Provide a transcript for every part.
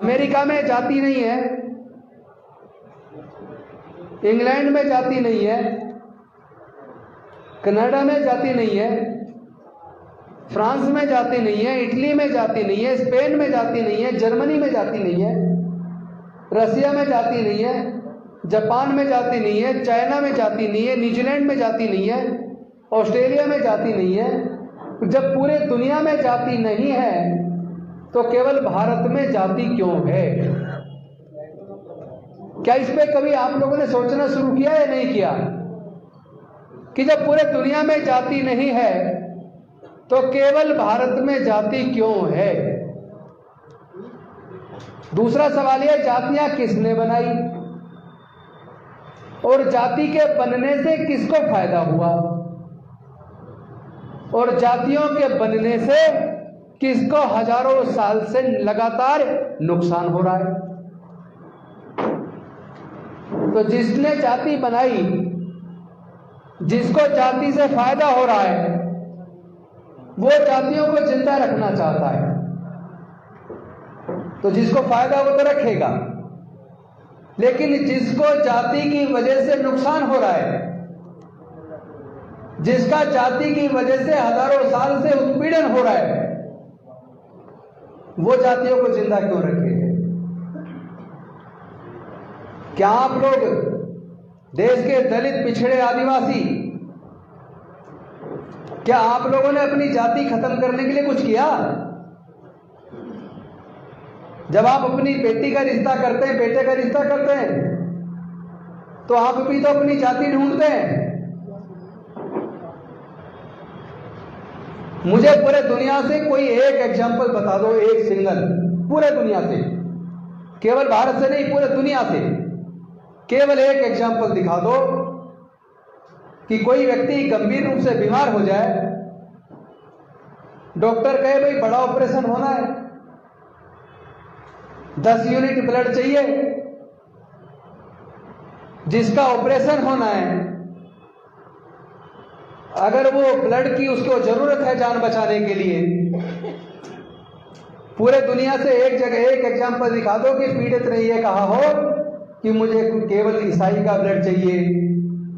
America में जाति नहीं है, इंग्लैंड में जाति नहीं है, कनाडा में जाति नहीं है, फ्रांस में जाति नहीं है, इटली में जाति नहीं है, स्पेन में जाति नहीं है, जर्मनी में जाति नहीं है, रसिया में जाति नहीं है, जापान में जाति नहीं है, चाइना में जाति नहीं है, न्यूजीलैंड में जाति नहीं है, ऑस्ट्रेलिया में जाति नहीं है। जब पूरे दुनिया में जाति नहीं है तो केवल भारत में जाति क्यों है? क्या इस पे कभी आप लोगों ने सोचना शुरू किया या नहीं किया कि जब पूरे दुनिया में जाति नहीं है तो केवल भारत में जाति क्यों है? दूसरा सवाल यह, जातियां किसने बनाई और जाति के बनने से किसको फायदा हुआ और जातियों के बनने से किसको हजारों साल से लगातार नुकसान हो रहा है? तो जिसने जाति बनाई, जिसको जाति से फायदा हो रहा है, वो जातियों को जिंदा रखना चाहता है। तो जिसको फायदा वो तो रखेगा, लेकिन जिसको जाति की वजह से नुकसान हो रहा है, जिसका जाति की वजह से हजारों साल से उत्पीड़न हो रहा है, वो जातियों को जिंदा क्यों रखेगा? क्या आप लोग देश के दलित, पिछड़े, आदिवासी, क्या आप लोगों ने अपनी जाति खत्म करने के लिए कुछ किया? जब आप अपनी बेटी का रिश्ता करते हैं, बेटे का रिश्ता करते हैं, तो आप भी तो अपनी जाति ढूंढते हैं। मुझे पूरे दुनिया से कोई एक एग्जाम्पल बता दो, एक सिंगल, पूरे दुनिया से, केवल भारत से नहीं, पूरे दुनिया से केवल एक एग्जाम्पल दिखा दो कि कोई व्यक्ति गंभीर रूप से बीमार हो जाए, डॉक्टर कहे भाई बड़ा ऑपरेशन होना है, 10 यूनिट ब्लड चाहिए, जिसका ऑपरेशन होना है, अगर वो ब्लड की उसको जरूरत है जान बचाने के लिए, पूरे दुनिया से एक जगह एक एग्जाम्पल दिखा दो कि पीड़ित ने ये कहा हो कि मुझे केवल ईसाई का ब्लड चाहिए,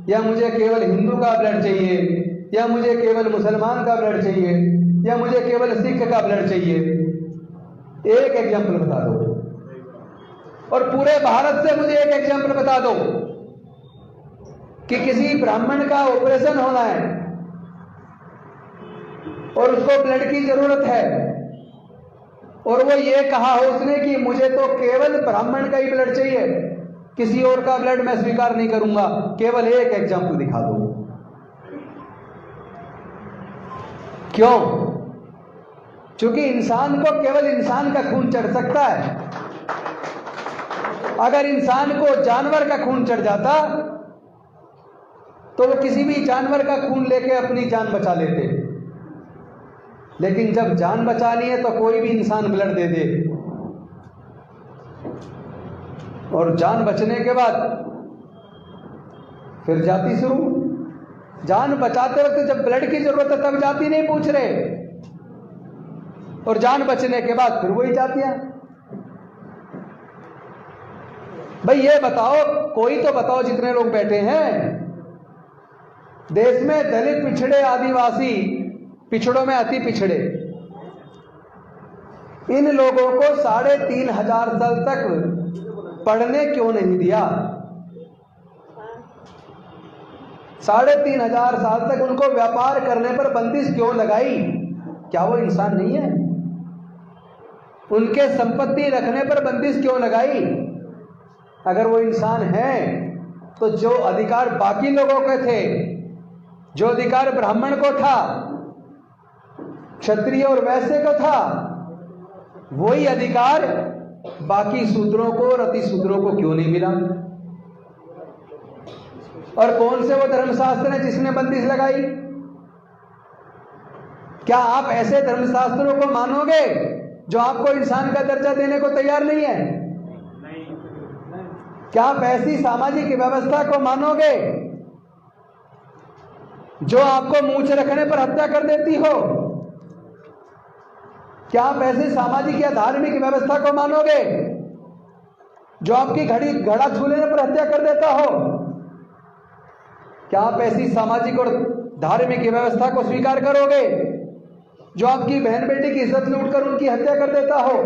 या मुझे केवल हिंदू का ब्लड चाहिए, या मुझे केवल मुसलमान का ब्लड चाहिए, या मुझे केवल सिख का ब्लड चाहिए। एक एग्जाम्पल बता दो। और पूरे भारत से मुझे एक एग्जाम्पल बता दो कि किसी ब्राह्मण का ऑपरेशन होना है और उसको ब्लड की जरूरत है, और वो ये कहा हो उसने कि मुझे तो केवल ब्राह्मण का ही ब्लड चाहिए, किसी और का ब्लड मैं स्वीकार नहीं करूंगा। केवल एक एग्जाम्पल दिखा दो। क्यों? क्योंकि इंसान को केवल इंसान का खून चढ़ सकता है। अगर इंसान को जानवर का खून चढ़ जाता तो वो किसी भी जानवर का खून लेके अपनी जान बचा लेते, लेकिन जब जान बचानी है तो कोई भी इंसान ब्लड दे दे, और जान बचने के बाद फिर जाति शुरू। जान बचाते वक्त जब ब्लड की जरूरत है तब जाति नहीं पूछ रहे, और जान बचने के बाद फिर वही जातियां। भाई ये बताओ, कोई तो बताओ, जितने लोग बैठे हैं देश में, दलित, पिछड़े, आदिवासी, पिछड़ों में अति पिछड़े, इन लोगों को 3500 साल तक पढ़ने क्यों नहीं दिया? 3500 साल तक उनको व्यापार करने पर बंदिश क्यों लगाई? क्या वो इंसान नहीं है? उनके संपत्ति रखने पर बंदिश क्यों लगाई? अगर वो इंसान है तो जो अधिकार बाकी लोगों के थे, जो अधिकार ब्राह्मण को था, क्षत्रिय और वैश्य को था, वही अधिकार बाकी शूद्रों को और अतिशूद्रों को क्यों नहीं मिला? और कौन से वो धर्मशास्त्र है जिसने बंदिश लगाई? क्या आप ऐसे धर्मशास्त्रों को मानोगे जो आपको इंसान का दर्जा देने को तैयार नहीं है? क्या आप ऐसी सामाजिक व्यवस्था को मानोगे जो आपको मूंछ रखने पर हत्या कर देती हो? क्या आप ऐसी सामाजिक या धार्मिक व्यवस्था को मानोगे जो आपकी घड़ा छू लेने पर हत्या कर देता हो? क्या आप ऐसी सामाजिक और धार्मिक व्यवस्था को स्वीकार करोगे जो आपकी बहन बेटी की इज्जत लूटकर उनकी हत्या कर देता हो?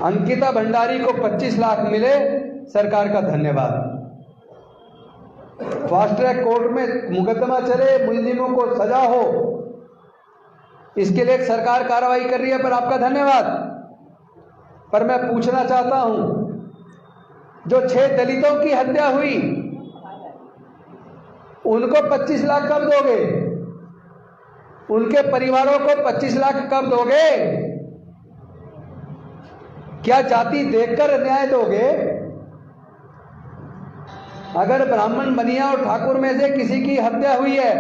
अंकिता भंडारी को 25 लाख मिले, सरकार का धन्यवाद। फास्ट ट्रैक कोर्ट में मुकदमा चले, मुलजिमों को सजा हो, इसके लिए सरकार कार्रवाई कर रही है, पर आपका धन्यवाद। पर मैं पूछना चाहता हूं, जो 6 दलितों की हत्या हुई उनको 25 लाख कब दोगे? उनके परिवारों को 25 लाख कब दोगे? क्या जाति देखकर न्याय दोगे? अगर ब्राह्मण, बनिया और ठाकुर में से किसी की हत्या हुई है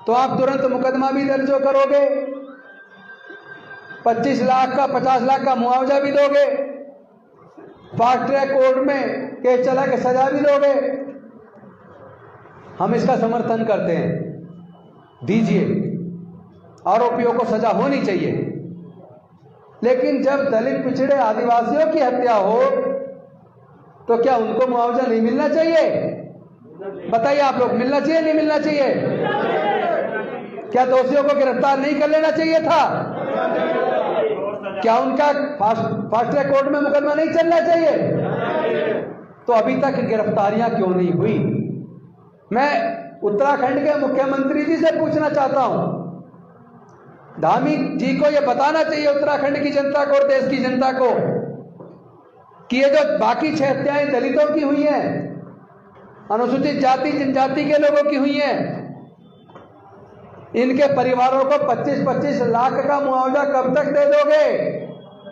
तो आप तुरंत मुकदमा भी दर्ज करोगे, 25 लाख का 50 लाख का मुआवजा भी दोगे, फास्ट ट्रैक कोर्ट में केस चला के सजा भी दोगे। हम इसका समर्थन करते हैं, दीजिए, आरोपियों को सजा होनी चाहिए। लेकिन जब दलित, पिछड़े, आदिवासियों की हत्या हो तो क्या उनको मुआवजा नहीं मिलना चाहिए? बताइए आप लोग, मिलना चाहिए नहीं मिलना चाहिए? क्या दोषियों को गिरफ्तार नहीं कर लेना चाहिए था? क्या उनका फास्ट ट्रैक कोर्ट में मुकदमा नहीं चलना चाहिए? तो अभी तक गिरफ्तारियां क्यों नहीं हुई? मैं उत्तराखंड के मुख्यमंत्री जी से पूछना चाहता हूं, धामी जी को यह बताना चाहिए, उत्तराखंड की जनता को और देश की जनता को, कि ये जो बाकी 6 हत्याएं दलितों की हुई हैं, अनुसूचित जाति जनजाति के लोगों की हुई हैं, इनके परिवारों को 25-25 लाख का मुआवजा कब तक दे दोगे?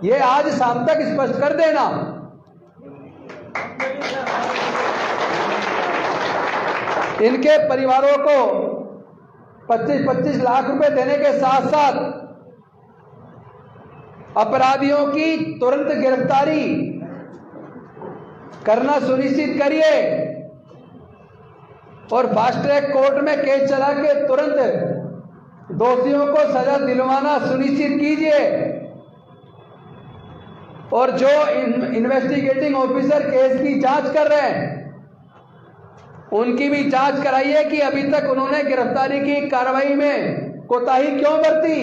ये आज शाम तक स्पष्ट कर देना। इनके परिवारों को 25-25 लाख रुपए देने के साथ साथ अपराधियों की तुरंत गिरफ्तारी करना सुनिश्चित करिए और फास्ट ट्रैक कोर्ट में केस चला के तुरंत दोषियों को सजा दिलवाना सुनिश्चित कीजिए। और जो इन्वेस्टिगेटिंग ऑफिसर केस की जांच कर रहे हैं, उनकी भी जांच कराइए कि अभी तक उन्होंने गिरफ्तारी की कार्रवाई में कोताही क्यों बरती।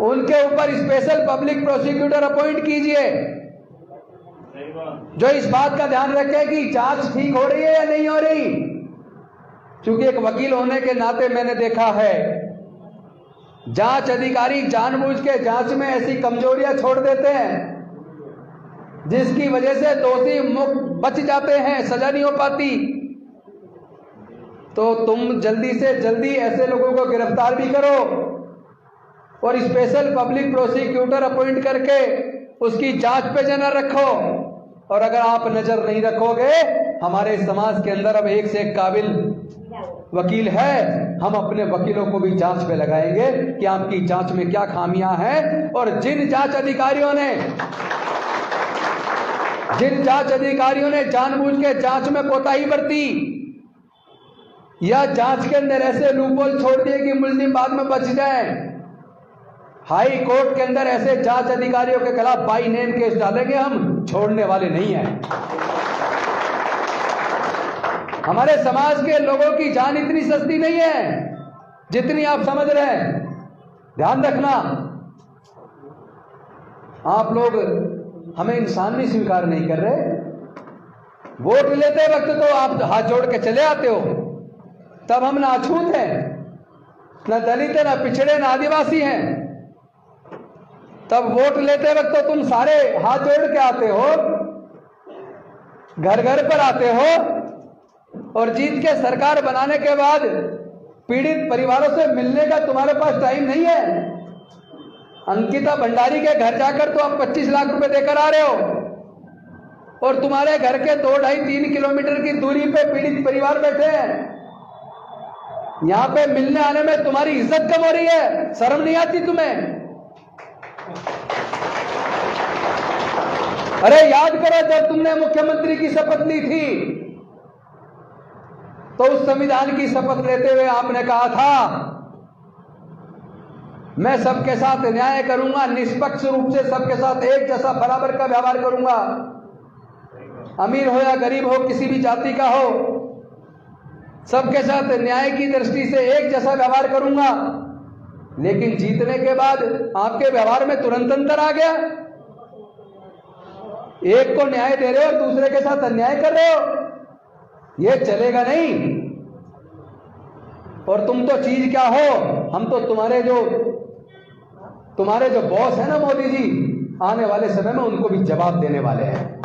उनके ऊपर स्पेशल पब्लिक प्रोसिक्यूटर अपॉइंट कीजिए जो इस बात का ध्यान रखे कि जांच ठीक हो रही है या नहीं हो रही। क्योंकि एक वकील होने के नाते मैंने देखा है, जांच अधिकारी जानबूझ के जांच में ऐसी कमजोरियां छोड़ देते हैं जिसकी वजह से दोषी मुक्त बच जाते हैं, सजा नहीं हो पाती। तो तुम जल्दी से जल्दी ऐसे लोगों को गिरफ्तार भी करो और स्पेशल पब्लिक प्रोसिक्यूटर अपॉइंट करके उसकी जांच पे नजर रखो। और अगर आप नजर नहीं रखोगे, हमारे समाज के अंदर अब एक से एक काबिल वकील है, हम अपने वकीलों को भी जांच पे लगाएंगे कि आपकी जांच में क्या खामियां हैं। और जिन जांच अधिकारियों ने जानबूझ के जांच में कोताही बरती या जांच के अंदर ऐसे लूपहोल छोड़ दिए कि मुलजिम बाद में बच जाए, हाई कोर्ट के अंदर ऐसे जांच अधिकारियों के खिलाफ बाई नेम केस डालेंगे, हम छोड़ने वाले नहीं हैं। हमारे समाज के लोगों की जान इतनी सस्ती नहीं है जितनी आप समझ रहे हैं, ध्यान रखना। आप लोग हमें इंसान नहीं स्वीकार नहीं कर रहे। वोट लेते वक्त तो आप हाथ जोड़ के चले आते हो, तब हम ना अछूत हैं, ना दलित है, ना पिछड़े, ना आदिवासी हैं। तब वोट लेते वक्त तो तुम सारे हाथ जोड़ के आते हो, घर घर पर आते हो, और जीत के सरकार बनाने के बाद पीड़ित परिवारों से मिलने का तुम्हारे पास टाइम नहीं है। अंकिता भंडारी के घर जाकर तो आप 25 लाख रुपए देकर आ रहे हो, और तुम्हारे घर के 2-2.5-3 किलोमीटर की दूरी पे पीड़ित परिवार बैठे हैं। यहां पे मिलने आने में तुम्हारी इज्जत कम हो रही है, शर्म नहीं आती तुम्हें? अरे याद करो, जब तुमने मुख्यमंत्री की शपथ ली थी तो उस संविधान की शपथ लेते हुए आपने कहा था मैं सबके साथ न्याय करूंगा, निष्पक्ष रूप से सबके साथ एक जैसा बराबर का व्यवहार करूंगा। अमीर हो या गरीब हो, किसी भी जाति का हो, सबके साथ न्याय की दृष्टि से एक जैसा व्यवहार करूंगा। लेकिन जीतने के बाद आपके व्यवहार में तुरंत अंतर आ गया। एक को न्याय दे रहे हो और दूसरे के साथ अन्याय कर रहे हो, यह चलेगा नहीं। और तुम तो चीज क्या हो, हम तो तुम्हारे जो बॉस है ना मोदी जी, आने वाले समय में उनको भी जवाब देने वाले हैं।